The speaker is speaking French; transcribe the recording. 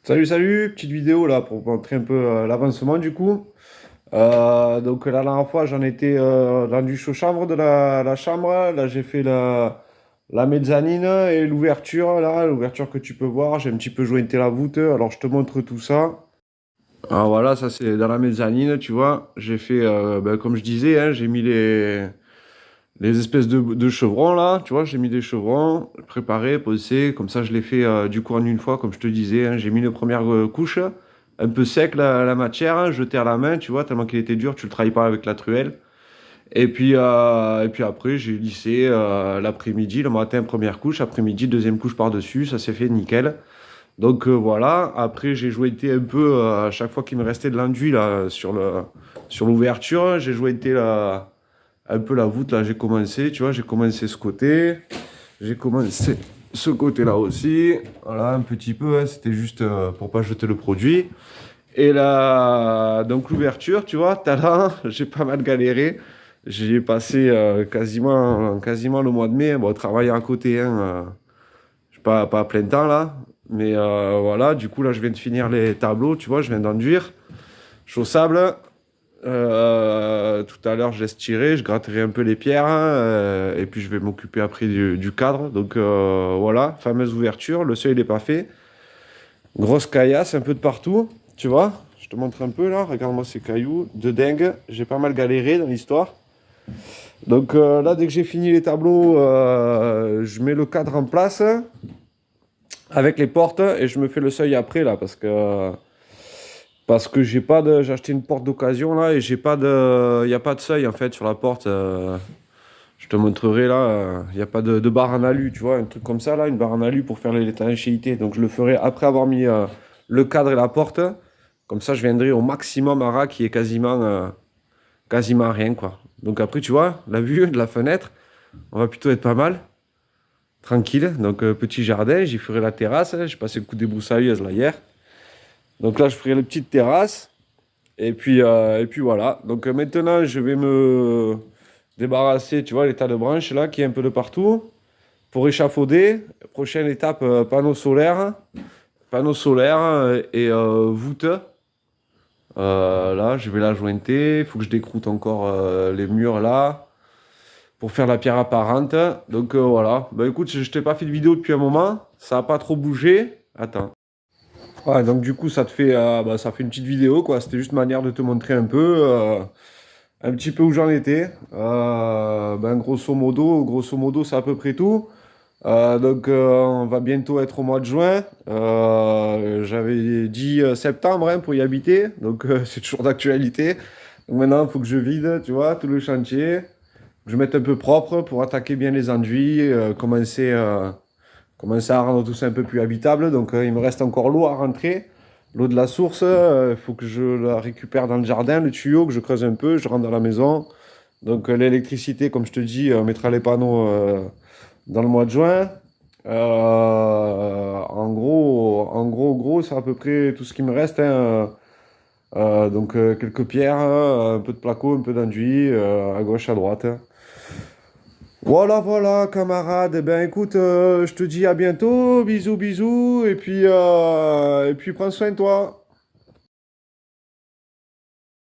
Salut, salut, petite vidéo là pour montrer un peu l'avancement du coup. Donc la dernière fois j'en étais dans du chaud-chambre de la chambre. Là j'ai fait la mezzanine et l'ouverture là, l'ouverture que tu peux voir. J'ai un petit peu jointé la voûte. Alors je te montre tout ça. Alors voilà, ça c'est dans la mezzanine, tu vois. J'ai fait, comme je disais, hein, j'ai mis les espèces de chevrons là, tu vois. J'ai mis des chevrons préparés, posés. Comme ça je l'ai fait du coup en une fois, comme je te disais, hein. J'ai mis une première couche. Un peu sec la matière, hein, jeté à la main, tu vois, tellement qu'il était dur, tu le travailles pas avec la truelle. Et puis après, j'ai lissé l'après-midi, le matin, première couche, après-midi, deuxième couche par-dessus, ça s'est fait nickel. Donc voilà, après j'ai jointé un peu, à chaque fois qu'il me restait de l'enduit là, sur l'ouverture, j'ai jointé un peu la voûte, là j'ai commencé, tu vois, j'ai commencé ce côté, j'ai commencé ce côté-là aussi, voilà, un petit peu, hein, c'était juste pour pas jeter le produit. Et là, donc l'ouverture, tu vois, talent, j'ai pas mal galéré. J'ai passé quasiment le mois de mai, bon, travaillant à côté, hein, pas à plein temps là. Mais voilà, du coup, là, je viens de finir les tableaux, tu vois, je viens d'enduire. Chaussable. Tout à l'heure, je laisse tirer, je gratterai un peu les pierres, hein, et puis je vais m'occuper après du cadre. Donc voilà, fameuse ouverture, le seuil n'est pas fait. Grosse caillasse un peu de partout, tu vois. Je te montre un peu là, regarde-moi ces cailloux de dingue. J'ai pas mal galéré dans l'histoire. Donc là, dès que j'ai fini les tableaux, je mets le cadre en place avec les portes et je me fais le seuil après là parce que j'ai acheté une porte d'occasion là et il y a pas de seuil en fait sur la porte. Je te montrerai là, il n'y a pas de barre en alu, tu vois, un truc comme ça là, une barre en alu pour faire l'étanchéité. Donc je le ferai après avoir mis le cadre et la porte. Comme ça, je viendrai au maximum à ras qui est quasiment rien quoi. Donc après, tu vois, la vue de la fenêtre, on va plutôt être pas mal, tranquille. Donc petit jardin, j'y ferai la terrasse. J'ai passé le coup des broussailleuses là hier. Donc là, je ferai la petite terrasse. Et puis voilà. Donc maintenant, je vais me débarrasser, tu vois, les tas de branches là qui est un peu de partout. Pour échafauder, prochaine étape, panneaux solaires et voûte. Là, je vais la jointer. Il faut que je décroute encore les murs là pour faire la pierre apparente. Donc voilà. Bah écoute, je t'ai pas fait de vidéo depuis un moment. Ça n'a pas trop bougé. Attends. Ouais, donc du coup, ça fait une petite vidéo quoi. C'était juste une manière de te montrer un petit peu où j'en étais. Grosso modo, c'est à peu près tout. Donc, on va bientôt être au mois de juin. J'avais dit septembre hein, pour y habiter, donc c'est toujours d'actualité. Donc maintenant, il faut que je vide, tu vois, tout le chantier, que je mette un peu propre pour attaquer bien les enduits, commencer à rendre tout ça un peu plus habitable. Donc, il me reste encore l'eau à rentrer, l'eau de la source. Il faut que je la récupère dans le jardin, le tuyau, que je creuse un peu, je rentre dans la maison. Donc, l'électricité, comme je te dis, on mettra les panneaux dans le mois de juin. En gros, c'est à peu près tout ce qui me reste, hein. Donc quelques pierres, un peu de placo, un peu d'enduit, à gauche, à droite, hein. Voilà, voilà, camarade. Eh ben, écoute, je te dis à bientôt. Bisous, bisous. Et puis prends soin de toi.